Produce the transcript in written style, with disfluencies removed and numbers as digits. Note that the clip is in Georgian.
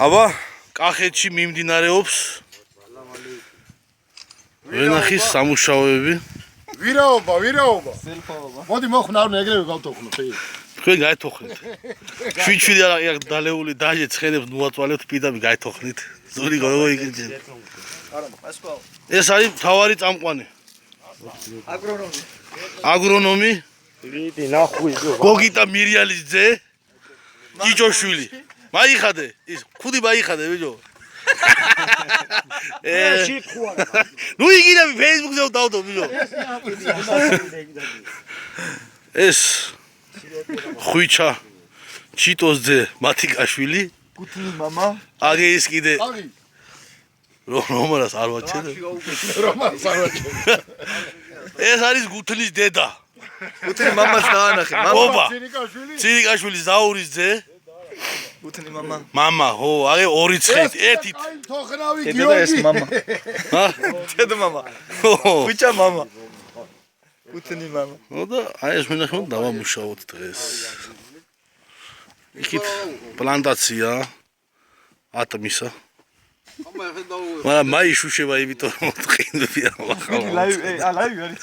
აბა, კახეთში მიმდინარეობს ვენახის სამუშაოები. ვირაობა. მოდი მოხნავნე ეგრევე გავთოხნოთ. თქვენ გაეთოხნით. შვიჩვილი არა დალეული დაჟე ცხენებს მოაწვალებთ პირდაპირ გაეთოხნით. ზური როგორ იქნება? ეს არის მთავარი წამყვანი. აგრონომი. ვიდი ნახვი გოგიტა მირიალის ძე. ჯიჯოშვილი. მაიხადე, ის ხუდი მაიხადე ბიჭო. ნუ იგინები Facebook-ზე დავდო ბიჭო. ეს ხვიჩა ჩიტოს ძე მათიკაშვილი. გუთნი мама აგე ის კიდე რომანას არ ვაჩენე. ეს არის გუთნის დედა. გუთნი მამას დაანახე ობა ცირიკაშვილი ზაურის ძე. გუთნი мама მამა ხო აგე ორი ცხენი ერთით აი თოხნავი დედა ეს გიორგი. мама ჰა დედა мама ხვიჩა мама გუთნი мама ნუ და აი ეს მენახე დავამუშაოთ დღეს იქით პლანტაცია ატმისა მაგრამ მაი შუშება იმიტომ რომ ტყინებია ვიდი ლაივი ლაივი არის